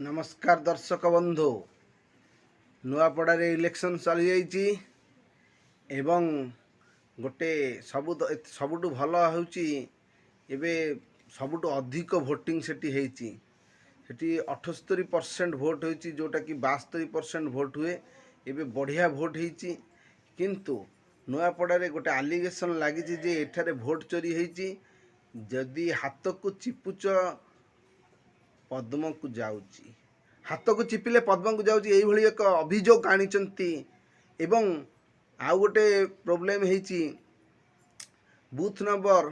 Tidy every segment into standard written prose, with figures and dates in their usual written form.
नमस्कार दर्शक बंधु नुआपड़ारे इलेक्शन चली जाइए एवं गोटे सबुठु भल होची एबे सबुठु अधिक भोटिंग सेठी हेची सेठी 78% भोट होची जोटा कि 72% भोट हुए एबे बढ़िया भोट हेची किंतु नुआपड़ारे गोटे आलिगेशन लगी जे एठारे भोट चोरी हेची जदि हाथ को चिपुच पद्म को जाऊँगी हाथ को चिपिले पद्म को जाऊँगी यही एक अभियोग आनी एवं आउ गोटे प्रोब्लेम है बूथ नंबर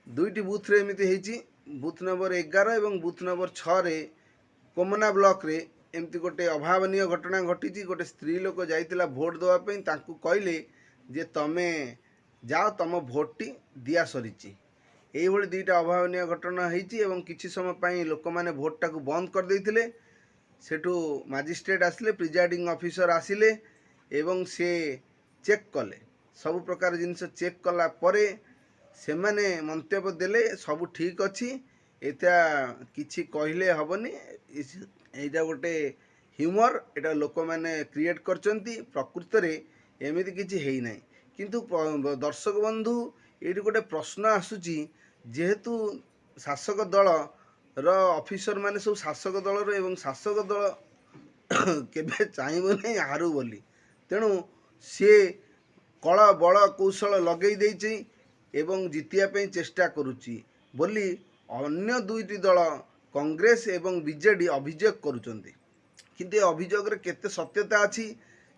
दुईटी बूथ रे एमती है बूथ नंबर 11 एवं बूथ नंबर 6 रे कोमना ब्लॉक रे एमती गोटे अभावनीय घटना घटी गोटे स्त्री लोक जाइतिला भोट देवाई तांकू कहले जे तमे जाओ तम भोटटी दिया सरीची यही दुईटा अभावनीय घटना होती किसी समय पर लोक मैंने भोटा को बंद कर देते सेठू मजिस्ट्रेट आसिले प्रिजाइडिंग ऑफिसर आसिले एवं से चेक कले सब प्रकार जिनस चेक कला परे से माने मंतव्य देले सब ठीक अच्छी एटा किछि कहले हबनी एटा गोटे ह्यूमर एटा लोक मैंने क्रिएट करचंती प्रकृत रे एमिति किछि हेई नै किंतु दर्शक बंधु ये गोटे प्रश्न आसूची जेहेतु शासक दल ऑफिसर माने सब शासक दल एवं शासक दल केबे चाहबो नहीं हारू बोली तेणु सी कल बल कौशल लगे देछि एवं जितिया पे चेष्टा करुच्ची बोली अन्य दुईटी दल कांग्रेस एवं बीजेडी अभियोग करुचंती किंतु अभियोग रे केते सत्यता अछि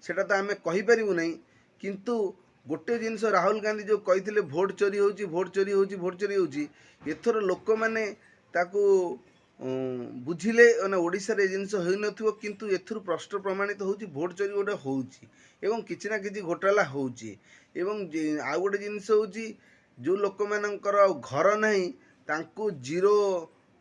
सेटा तो आमे कहि परिबु नहीं किंतु गोटे जिनस राहुल गांधी जो कही भोट चोरी होची भोट चोरी होची भोट चोरी होची एथर लोक मैंने ताकू बुझिले ना ओडिशा रे जिनस होई नथिवो किंतु एथुर प्रश्न प्रमाणित होची भोट चोरी गोटे होची एवं किछि ना किछि घोटाला होची एवं आ गोटे जिनस होची जो लोक मानकर घर नहीं तांकू जीरो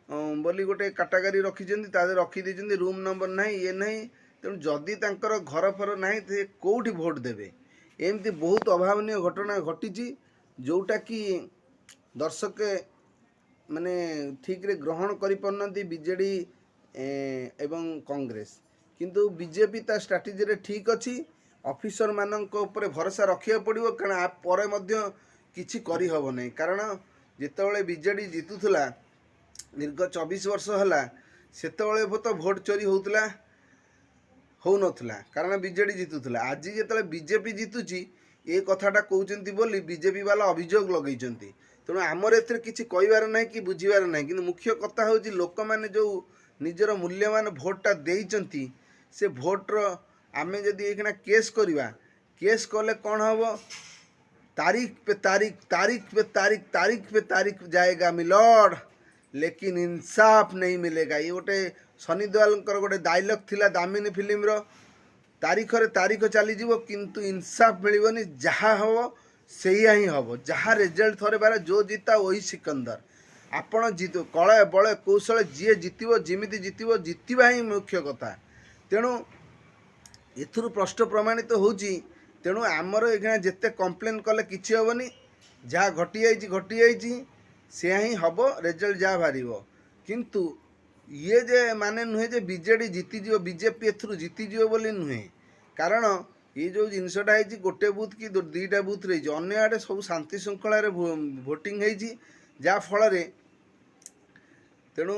बोली गोटे कैटेगरी रखिछन्ती तादे रखि देछन्ती रूम नंबर नहीं ये नहीं तेणु जदि तांकर घर फर नहीं ते कोठी भोट देबे एमती बहुत अभावनीय घटना घटी जोटा कि दर्शक माने ठीक रे ग्रहण करि पन्नती बीजेडी एवं कांग्रेस किंतु बीजेपी ता स्ट्रैटेजी रे ठीक अच्छी ऑफिसर मानक ऊपर भरोसा रखिया पड़िबो कारण आ परे मध्य किछि करि हबो नै कारण जेतेबेले बीजेडी जितुथला दीर्घ 24 वर्ष हला सेतेबेले तो भोट चोरी होउतला हो नथला कारण बीजेडी जितुला आज जो बीजेपी जितुची ये कथाटा कहते बोली बीजेपी वाला अभियोग लगे तेणु आमर ए किसी कहबार ना कि बुझीबार ना कि मुख्य कथा हूँ लोक मैंने जो निजर मूल्यवान भोटा देइचंती से भोटर आम जदि ये केस करवा केस कले कौन हम तारीख पे तारीख तारीख पे तारीख तारीख पे तारीख जाएगा मिलॉर्ड लेकिन इंसाफ नहीं मिलेगा ये गोटे सनी देओल गोटे डायलॉग थिला दामिनी फिल्म रो तारीख रे तारीख चली जीवो किंतु इंसाफ मिलबनी जहाँ हम से ही हम जहाँ रिजल्ट थरे बारे जो जीता वही सिकंदर आपण जीत कले बले कौशल जी जितब जिमिति जितब जितवा ही मुख्य कथा तेणु एथुरु प्रश्न प्रमाणित होची तेणु आमर ये जिते कंप्लेन कले किसी हेनी जहाँ घटी जाइए से ही हम रिजल्ट जहाँ बाहर किंतु ये जे माने नुहे जे बीजेडी जीतीज बीजेपी एथुरु जीतीज बोली नुहे कारण ये जो जिनसटा है गोटे बूथ कि दुईटा बूथ रही अन्य आड़े सब शांति श्रृंखला भोटिंग है जहाँ फल तेणु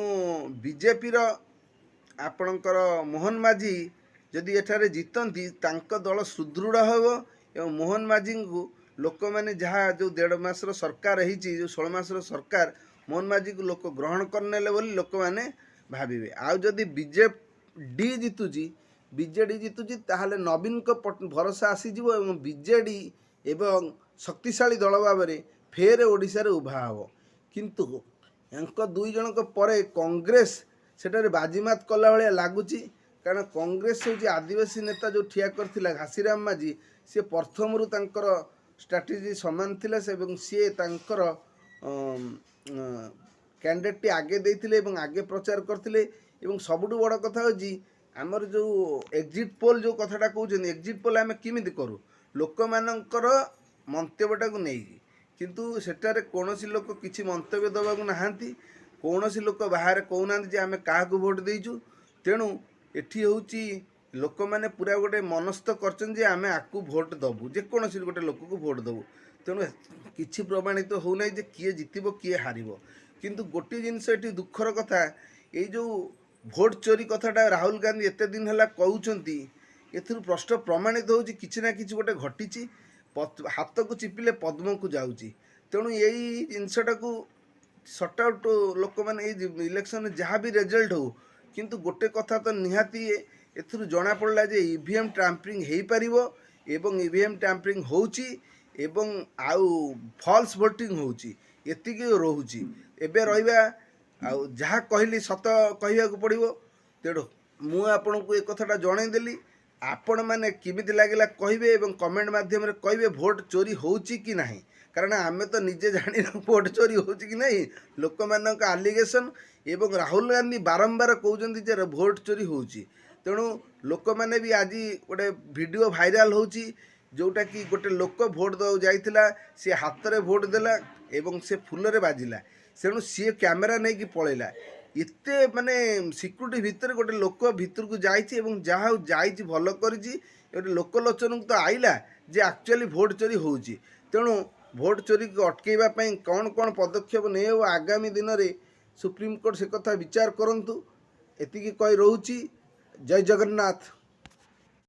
बीजेपी आपणकर मोहन माझी जदि एठारे जीतती तांको दल सुदृढ़ हो एवं मोहन माझी को लोक मैंने जहाँ जो 1.5 मासर सरकार है जो 16 मासर सरकार मोहन माझी को लोक ग्रहण करने लोक मैंने भाविबे आउ जदि बीजेडी जीतुची बीजेडी जीतुची ताहले नवीन को भरोसा आसीजिवो एवं बीजेडी एवं शक्तिशाली दल भाव में फेर ओडिशा रे उभा हबो किंतु यांको दुई जनक परे कांग्रेस सेटारे बाजीमात कला भाया लगुच कारण कांग्रेस हूँ आदिवासी नेता जो ठिया करथिला घासीराम माझी सी प्रथम तांकर स्ट्रैटेजी समान थिला सी तांकर कैंडिडेट आगे देते आगे प्रचार करते सबुठ बड़ कथा हूँ आमर जो एग्जिट पोल जो कथाटा कहते एग्जिट पोल आम किमी करूँ लोक मानकर मंतव्यटा को नहीं किंतु सेटारे कौन लोक किसी मंतव्य दबाक नहांती କୌଣସି ଲୋକ ବାହାରେ କହୁନାହାନ୍ତି ଯେ ଆମେ କାହାକୁ ଭୋଟ୍ ଦେଇଛୁ। ତେଣୁ ଏଠି ହେଉଛି ଲୋକମାନେ ପୁରା ଗୋଟେ ମନସ୍ଥ କରିଛନ୍ତି ଯେ ଆମେ ଆକୁ ଭୋଟ୍ ଦେବୁ, ଯେକୌଣସି ଗୋଟେ ଲୋକକୁ ଭୋଟ୍ ଦେବୁ। ତେଣୁ କିଛି ପ୍ରମାଣିତ ହେଉନାହିଁ ଯେ କିଏ ଜିତିବ କିଏ ହାରିବ। କିନ୍ତୁ ଗୋଟିଏ ଜିନିଷ ଏଠି ଦୁଃଖର କଥା, ଏଇ ଯେଉଁ ଭୋଟ୍ ଚୋରି କଥାଟା ରାହୁଲ ଗାନ୍ଧୀ ଏତେ ଦିନ ହେଲା କହୁଛନ୍ତି, ଏଥିରୁ ପ୍ରଶ୍ନ ପ୍ରମାଣିତ ହେଉଛି କିଛି ନା କିଛି ଗୋଟେ ଘଟିଛି। ହାତକୁ ଚିପିଲେ ପଦ୍ମକୁ ଯାଉଛି। ତେଣୁ ଏଇ ଜିନିଷଟାକୁ ସର୍ଟ ଆଉଟ୍ ଲୋକମାନେ ଏଇ ଇଲେକ୍ସନରେ ଯାହା ବି ରେଜଲ୍ଟ ହେଉ, କିନ୍ତୁ ଗୋଟେ କଥା ତ ନିହାତି ଏଥିରୁ ଜଣାପଡ଼ିଲା ଯେ ଇଭିଏମ୍ ଟ୍ୟାମ୍ପରିଂ ହେଇପାରିବ ଏବଂ ଇଭିଏମ୍ ଟ୍ୟାମ୍ପରିଂ ହେଉଛି ଏବଂ ଆଉ ଫଲ୍ସ ଭୋଟିଂ ହେଉଛି, ଏତିକି ରହୁଛି। ଏବେ ରହିବା ଆଉ ଯାହା କହିଲି ସତ କହିବାକୁ ପଡ଼ିବ। ତେଣୁ ମୁଁ ଆପଣଙ୍କୁ ଏ କଥାଟା ଜଣାଇଦେଲି। ଆପଣମାନେ କେମିତି ଲାଗିଲା କହିବେ ଏବଂ କମେଣ୍ଟ ମାଧ୍ୟମରେ କହିବେ ଭୋଟ୍ ଚୋରି ହେଉଛି କି ନାହିଁ। କାରଣ ଆମେ ତ ନିଜେ ଜାଣିନୁ ଭୋଟ୍ ଚୋରି ହେଉଛି କି ନାହିଁ, ଲୋକମାନଙ୍କ ଆଲିଗେସନ୍ ଏବଂ ରାହୁଲ ଗାନ୍ଧୀ ବାରମ୍ବାର କହୁଛନ୍ତି ଯେ ଭୋଟ୍ ଚୋରି ହେଉଛି। ତେଣୁ ଲୋକମାନେ ବି ଆଜି ଗୋଟେ ଭିଡ଼ିଓ ଭାଇରାଲ୍ ହେଉଛି, ଯେଉଁଟାକି ଗୋଟେ ଲୋକ ଭୋଟ୍ ଦେବାକୁ ଯାଇଥିଲା, ସେ ହାତରେ ଭୋଟ୍ ଦେଲା ଏବଂ ସେ ଫୁଲରେ ବାଜିଲା। ତେଣୁ ସିଏ କ୍ୟାମେରା ନେଇକି ପଳେଇଲା। ଏତେ ମାନେ ସିକ୍ୟୁରିଟି ଭିତରେ ଗୋଟେ ଲୋକ ଭିତରକୁ ଯାଇଛି ଏବଂ ଯାହା ହଉ ଯାଇଛି ଭଲ କରିଛି। ଗୋଟେ ଲୋକଲୋଚନକୁ ତ ଆଇଲା ଯେ ଆକ୍ଚୁଆଲି ଭୋଟ୍ ଚୋରି ହେଉଛି। ତେଣୁ ଭୋଟ୍ ଚୋରିକୁ ଅଟକେଇବା ପାଇଁ କ'ଣ କ'ଣ ପଦକ୍ଷେପ ନେଇହେବ ଆଗାମୀ ଦିନରେ ସୁପ୍ରିମକୋର୍ଟ ସେ କଥା ବିଚାର କରନ୍ତୁ। ଏତିକି କହି ରହୁଛି। ଜୟ ଜଗନ୍ନାଥ।